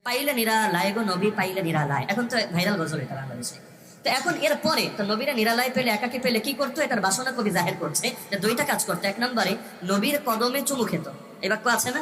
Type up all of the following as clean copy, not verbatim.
পাইলে নিরালায় গো নবী পাইলে নিরালায়, এখন তো ভাইরাল গজল এটা বাংলাদেশে। তো এখন এর পরে তো নবীরা নিরালায় পেলে একাকি পেলে কি করতো, এটার বাসনা কবি জাহের করছে যে দুইটা কাজ করতো। এক নম্বরে নবীর কদমে চুমু খেত, এই বাক্য আছে না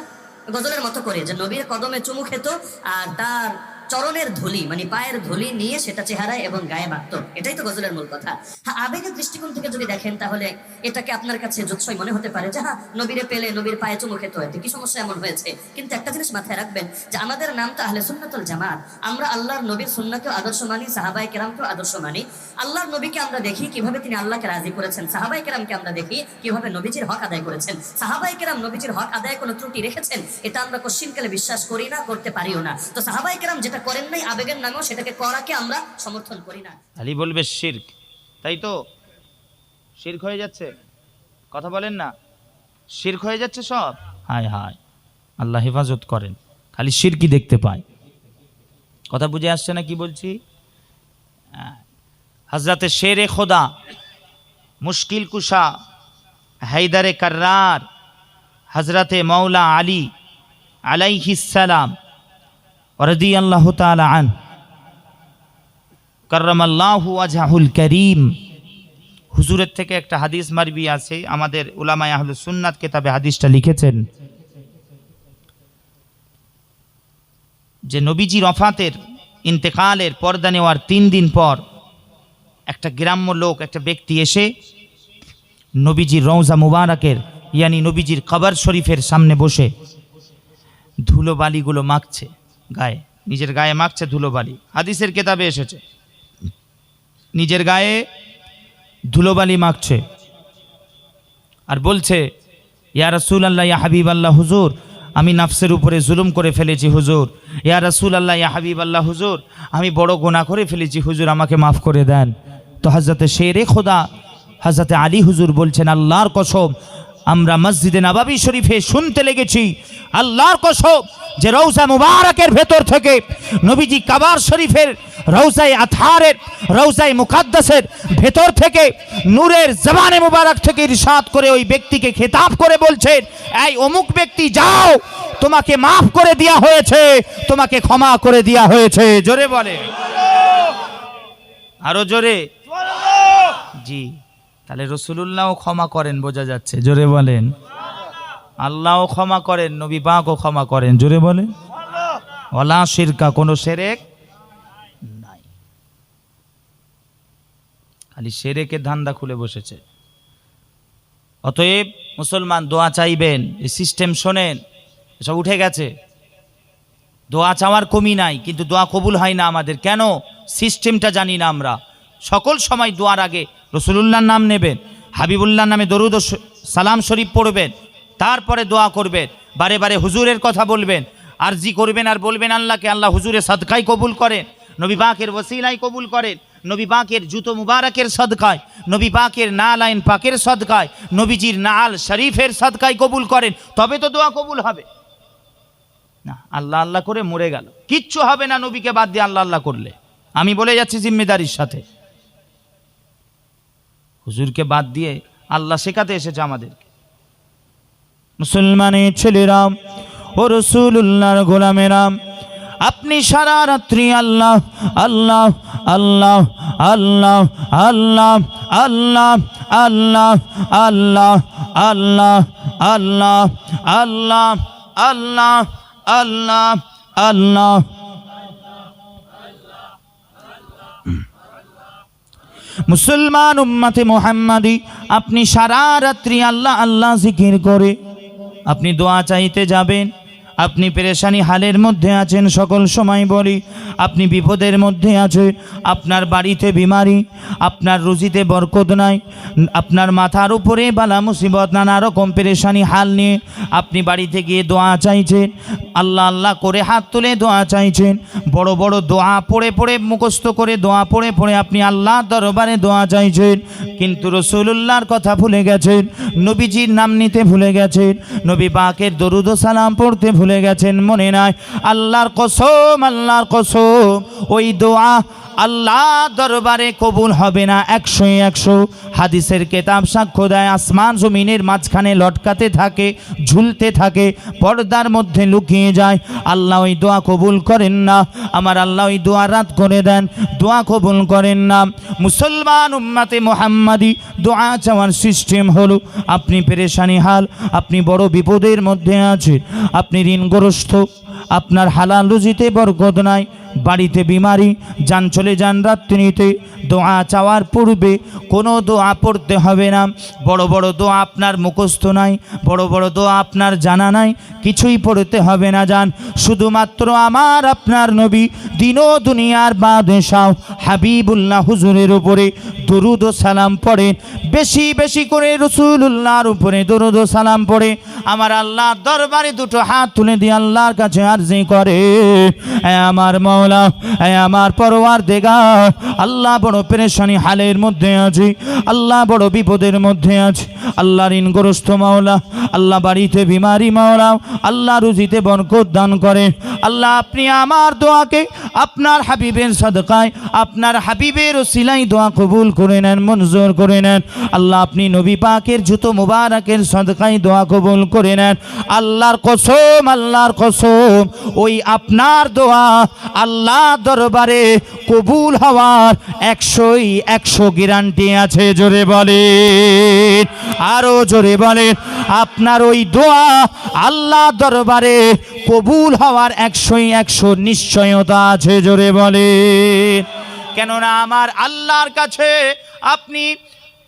গজলের মতো করে, যে নবীর কদমে চুমু খেত আর তার চরণের ধুলি মানে পায়ের ধুলি নিয়ে সেটা চেহারায় এবং গায়ে মাখতো। এটাই তো গজলের মূল কথা। হ্যাঁ, আবেগের দৃষ্টিকোণ থেকে যদি দেখেন তাহলে এটাকে আপনার কাছে যৎসই মনে হতে পারে যে হ্যাঁ নবীরে পেলে নবীর পায়ে চুমু খেতে হয়তো কি সমস্যা এমন হয়েছে। কিন্তু একটা জিনিস মাথায় রাখবেন যে আমাদের নাম তো আহলে সুন্নাতুল জামাত, আমরা আল্লাহর নবীর সুন্নাতকেও আদর্শ মানি, সাহাবায়ে কেরামকেও আদর্শ মানি। আল্লাহর নবীকে আমরা দেখি কিভাবে তিনি আল্লাহকে রাজি করেছেন, সাহাবায়ে কেরামকে আমরা দেখি কিভাবে নবীজির হক আদায় করেছেন। সাহাবায়ে কেরাম নবীজির হক আদায়ে কোনো ত্রুটি রেখেছেন এটা আমরা কোশ্চিনকালে বিশ্বাস করি না, করতে পারিও না। তো সাহাবায়ে কেরাম যেটা করেন নাই আবেগের নামেও সেটাকে করাকে আমরা সমর্থন করি না। আলী বলবে শিরক, তাই তো শিরক হয়ে যাচ্ছে, কথা বলেন না, শিরক হয়ে যাচ্ছে সব। হায় হায়, আল্লাহ হেফাজত করেন, খালি শিরকি দেখতে পায়। কথা বুঝে আসছে না কি বলছি? হযরতে শেরে খোদা, মুশকিল কুশা, হায়দারে কার্রার, হযরতে মৌলা আলী আলাইহিস সালাম রাদিয়াল্লাহু তাআলা আন কাররামাল্লাহু ওয়াজহুল করিম, হুজুরের থেকে একটা হাদিস মারবি আছে, আমাদের উলামায়ে আহলুস সুন্নাত কিতাবে হাদিসটা লিখেছেন যে নবীজির ওফাতের ইন্তেকালের পর্দা নেওয়ার 3 দিন পর একটা গ্রাম্য লোক, একটা ব্যক্তি এসে নবীজির রওজা মুবারকের ইয়ানি নবীজির কবর শরীফের সামনে বসে ধুলোবালিগুলো মাখছে গায়ে, নিজের গায়ে মাখছে ধুলোবালি। হাদিসের কিতাবে এসেছে নিজের গায়ে ধুলোবালি মাখছে আর বলছে ইয়া রাসূলুল্লাহ ইয়া হাবিবাল্লাহ হুজুর, আমি নাফসের উপরে জুলুম করে ফেলেছি হুজুর। ইয়া রাসূলুল্লাহ ইয়া হাবিবাল্লাহ হুজুর, আমি বড় গুনাহ করে ফেলেছি হুজুর, আমাকে মাফ করে দেন। তো হযরতে শেরে খোদা হযরতে আলী হুজুর বলছেন আল্লাহর কসম, আমরা মসজিদে নববী শরীফে শুনতে লেগেছি আল্লাহর কসম যে রওজা মুবারকের ভেতর থেকে নবীজি কবর শরীফের রওজায়ে আতহারের রওজায়ে মুকাদ্দাসের ভেতর থেকে নূরের জবানে মুবারক থেকে ইরশাদ করে ওই ব্যক্তিকে খেতাব করে বলছেন, এই অমুক ব্যক্তি যাও, তোমাকে মাফ করে দেয়া হয়েছে, তোমাকে ক্ষমা করে দেয়া হয়েছে। জোরে বলে, আরো জোরে। জি, তাহলে রাসূলুল্লাহও ক্ষমা করেন, বোঝা যাচ্ছে। জোরে বলেন, আল্লাহও ক্ষমা করেন, নবী পাকও ক্ষমা করেন। জোরে বলেন, ওয়ালা শিরকা, কোনো শিরক নাই। খালি শিরকের ধান্দা খুলে বসেছে। অতএব মুসলমান দোয়া চাইবেন, এই সিস্টেম শোনেন, এসব উঠে গেছে। দোয়া চাওয়ার কমি নাই, কিন্তু দোয়া কবুল হয় না আমাদের। কেন? সিস্টেমটা জানি না আমরা। সকল সময় দোয়ার আগে রাসূলুল্লাহর নাম নেবেন, হাবিবুল্লাহর নামে দরুদ ও সালাম শরীফ পড়বেন, তারপরে দোয়া করবেন, বারে বারে হুজুরের কথা বলবেন, আরজি করবেন আর বলবেন আল্লাহকে আল্লাহ হুজুরের সাদকায় কবুল করেন, নবী পাকের ওসিলায় কবুল করেন, নবী পাকের জুতো মুবারকের সদকায়, নবী পাকের নালাইন পাকের সদকায়, নবীজির নাল শরীফের সদকায় কবুল করেন, তবে তো দোয়া কবুল হবে। না, আল্লাহ আল্লাহ করে মরে গেল, কিচ্ছু হবে না নবীকে বাদ দিয়ে আল্লাহ আল্লাহ করলে। আমি বলে যাচ্ছি জিম্মেদারির সাথে, হুজুরকে বাদ দিয়ে আল্লাহ শেখাতে এসেছে আমাদেরকে। মুসলমানের ছেলেরাম ও রাসূলুল্লাহর গোলামেরাম, আপনি সারা রাত্রি আল্লাহ আল্লাহ আল্লাহ আল্লাহ আল্লাহ আল্লাহ আল্লাহ আল্লাহ আল্লাহ আল্লাহ আল্লাহ আল্লাহ আল্লাহ আল্লাহ মুসলমান উম্মতে মুহাম্মাদি, আপনি সারা রাত্রি আল্লাহ আল্লাহ জিকির করে আপনি দোয়া চাইতে যাবেন। আপনি পেরেশানি হালের মধ্যে আছেন, সকল সময় বলি আপনি বিপদের মধ্যে আছেন, আপনার বাড়িতে বিমারি, আপনার রুজিতে বরকত নাই, আপনার মাথার উপরে বালা মুসিবত, নানা রকম পেরেশানি হাল নিয়ে আপনি বাড়িতে গিয়ে দোয়া চাইছেন, আল্লাহ আল্লাহ করে হাত তুলে দোয়া চাইছেন, বড় বড় দোয়া পড়ে পড়ে মুখস্থ করে দোয়া পড়ে পড়ে আপনি আল্লাহর দরবারে দোয়া চাইছেন, কিন্তু রাসূলুল্লাহর কথা ভুলে গেছেন, নবীজির নাম নিতে ভুলে গেছেন, নবী পাকের দরুদ ও সালাম পড়তে ভুলে গেছেন, মনে নাই? আল্লাহর কসম, আল্লাহর কসম, ওই দোয়া আল্লাহ দরবারে কবুল হবে না 100-100। হাদিসের কেতাব সাক্ষ্য দেয়, আসমান জমিনের মাঝখানে লটকাতে থাকে, ঝুলতে থাকে, পর্দার মধ্যে লুকিয়ে যায়। আল্লাহ ওই দোয়া কবুল করেন না। আমার আল্লাহ ওই দোয়া রাত করে দেন, দোয়া কবুল করেন না। মুসলমান উম্মতে মুহাম্মাদি দোয়া চাওয়ার সিস্টেম হলো, আপনি পেরেশানি হাল, আপনি বড় বিপদের মধ্যে আছেন, আপনি ঋণগ্রস্ত, আপনার হালাল রুজিতে বরকত নাই, বাড়িতে বিমারি, যান চলে যান রাত্রিতে, দোয়া চাওয়ার পূর্বে কোনো দোয়া পড়তে হবে না। বড় বড় দোয়া আপনার মুখস্থ নাই, বড় বড় দোয়া আপনার জানা নাই, কিছুই পড়তে হবে না। যান শুধুমাত্র আমার আপনার নবী দিন ও দুনিয়ার বাদশাহ হাবিবুল্লাহ হুজুরের উপরে দরুদ ও সালাম পড়ে, বেশি বেশি করে রসুলুল্লাহর উপরে দরুদ ও সালাম পড়ে আমার আল্লাহর দরবারে দুটো হাত তুলে দিয়ে আল্লাহর কাছে আরজি করে, আমার মাওলা, আমার পরওয়ারদিগার, আল্লাহ বড় পেরেশানি হালের মধ্যে আছি, আল্লাহ বড় বিপদের মধ্যে আছে, আল্লাহ ঋণগ্রস্ত মাওলা, আল্লাহ বাড়িতে বিমারি মাওলা, আল্লাহ রুজিতে বরকত দান করে। আল্লাহ আপনি আমার দোয়াকে আপনার হাবিবের সাদকায়, আপনার হাবিবের ওসিলাই দোয়া কবুল করে নেন, মঞ্জুর করে নেন। আল্লাহ আপনি নবী পাকের জুতো মুবারকের সাদকায় দোয়া কবুল করে নেন। আল্লাহর কসম, আল্লাহর কসম, ওই আপনার দোয়া আল্লাহ দরবারে কবুল হওয়ার 100-100 গ্যারান্টি আছে। জোরে বলেন, আরো জোরে বলেন, আপনার ওই দোয়া আল্লাহ দরবারে কবুল হওয়ার 100-100 নিশ্চয়তা আছে। জোরে বলেন, কেননা আমার আল্লাহর কাছে আপনি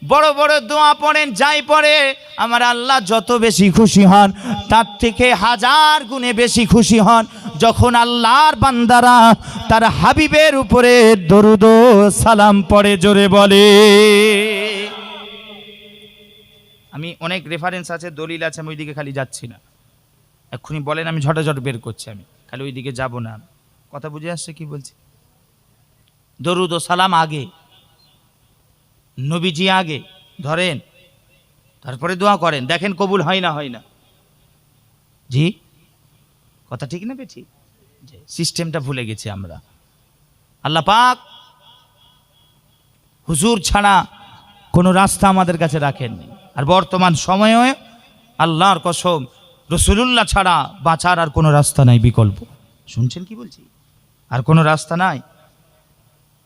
বড় বড় দোয়া পড়েন, যাই পড়ে আমার আল্লাহ যত বেশি খুশি হন, তার থেকে 1000 গুণে বেশি খুশি হন যখন আল্লাহর বান্দারা তার হাবিবের উপরে দরুদ ও সালাম পড়ে। জোরে বলে, আমি অনেক রেফারেন্স আছে, দলিল আছে, আমি ওইদিকে খালি যাচ্ছি না। এক্ষুনি বলেন, আমি ঝটাঝট বের করছি, আমি খালি ওইদিকে যাব না। কথা বুঝে আসছে কি বলছি? দরুদ ও সালাম আগে, নবীজি আগে ধরেন, তারপরে দোয়া করেন, দেখেন কবুল হয় না হয় না। জি কথা ঠিক না বেঠি? সিস্টেমটা ভুলে গেছি আমরা। আল্লাহ পাক হুজুর ছাড়া কোনো রাস্তা আমাদের কাছে রাখেননি। আর বর্তমান সময়ে আল্লাহর কসম রসুলুল্লাহ ছাড়া বাঁচার আর কোনো রাস্তা নাই, বিকল্প। শুনছেন কি বলছি? আর কোনো রাস্তা নাই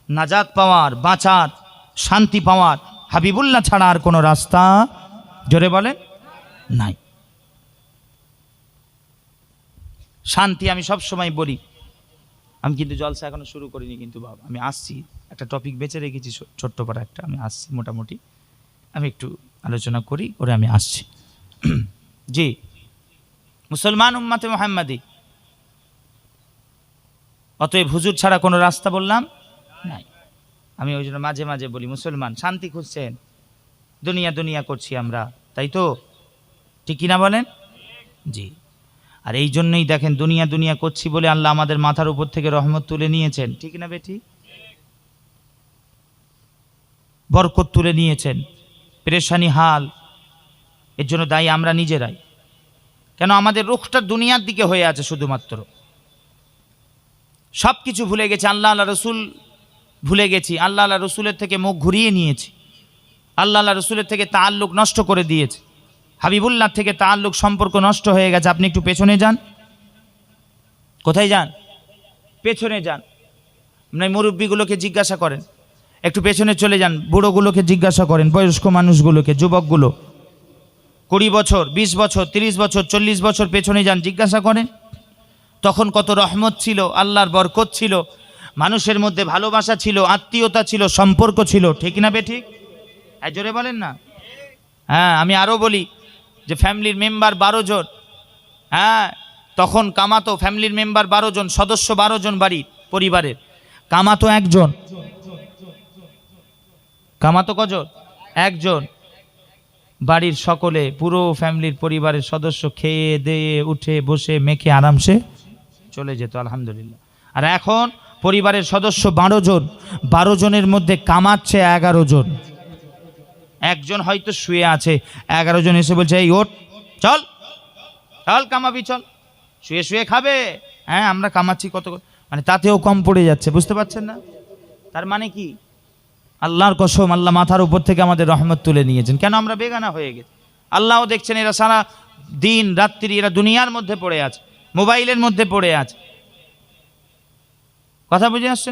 নাজাত পাওয়ার, বাঁচার, শান্তি পাওয়ার, হাবিবুল্লাহ ছাড়া আর কোনো রাস্তা, জোরে বলেন, নাই। শান্তি আমি সব সময় বলি, আমি কিন্তু জলসা এখনো শুরু করিনি, কিন্তু বাবা আমি আসছি, একটা টপিক বেঁচে রেখেছি ছোট্ট পারা একটা, আমি আসছি, মোটামুটি আমি একটু আলোচনা করি করে আমি আসছি। জি, মুসলমান উম্মতে মুহাম্মাদি, অতএব হুজুর ছাড়া কোনো রাস্তা বললাম নাই। আমি ওই জন্য মাঝে মাঝে বলি, মুসলমান শান্তি খুঁজছেন, দুনিয়া দুনিয়া করছি আমরা, তাই তো? ঠিক কিনা বলেন? জি। আর এই জন্যই দেখেন দুনিয়া দুনিয়া করছি বলে আল্লাহ আমাদের মাথার উপর থেকে রহমত তুলে নিয়েছেন, ঠিক না বেটি? বরকত তুলে নিয়েছেন, পেরেশানি হাল এর জন্য দায়ী আমরা নিজেরাই। কেন? আমাদের রুখটা দুনিয়ার দিকে হয়ে আছে, শুধুমাত্র সব কিছু ভুলে গেছি, আল্লাহ আল্লাহ রসুল ভুলে গেছি, আল্লাহ আল্লাহ রসুলের থেকে মুখ ঘুরিয়ে নিয়েছি, আল্লাহ আল্লাহ রসুলের থেকে তাআল্লুক নষ্ট করে দিয়েছে, হাবিবুল্লাহ থেকে তাআল্লুক সম্পর্ক নষ্ট হয়ে গেছে। আপনি একটু পেছনে যান, কোথায় যান? পেছনে যান, মানে মুরব্বীগুলোকে জিজ্ঞাসা করেন, একটু পেছনে চলে যান, বুড়োগুলোকে জিজ্ঞাসা করেন, বয়স্ক মানুষগুলোকে, যুবকগুলো 20 বছর, 20 বছর, 30 বছর, 40 বছর পেছনে যান, জিজ্ঞাসা করেন তখন কত রহমত ছিল, আল্লাহর বরকত ছিল, মানুষের মধ্যে ভালোবাসা ছিল, আত্মীয়তা ছিল, সম্পর্ক ছিল, ঠিক না বে ঠিক? জোরে বলেন না। হ্যাঁ, আমি আরও বলি যে ফ্যামিলির মেম্বার 12 জন, হ্যাঁ তখন কামাতো, ফ্যামিলির মেম্বার 12 জন, সদস্য 12 জন বাড়ির পরিবারের, কামাতো একজন, কামাতো কজন? একজন। বাড়ির সকলে, পুরো ফ্যামিলির পরিবারের সদস্য খেয়ে দিয়ে উঠে বসে মেখে আরামসে চলে যেত, আলহামদুলিল্লাহ। আর এখন পরিবারের সদস্য 12 জন, 12 জনের মধ্যে কামাচ্ছে 11 জন, একজন হয়তো শুয়ে আছে, 11 জন এসে বলছে এই ওঠ, চল চল কামাবি, চল, শুয়ে শুয়ে খাবে, হ্যাঁ আমরা কামাচ্ছি কত, মানে তাতেও কম পড়ে যাচ্ছে, বুঝতে পারছেন না? তার মানে কি? আল্লাহর কসম, আল্লাহ মাথার উপর থেকে আমাদের রহমত তুলে নিয়েছেন। কেন? আমরা বেগানা হয়ে গেছি। আল্লাহও দেখছেন এরা সারা দিন রাত্রি এরা দুনিয়ার মধ্যে পড়ে আছে, মোবাইলের মধ্যে পড়ে আছে। কথা বুঝে আসছে না?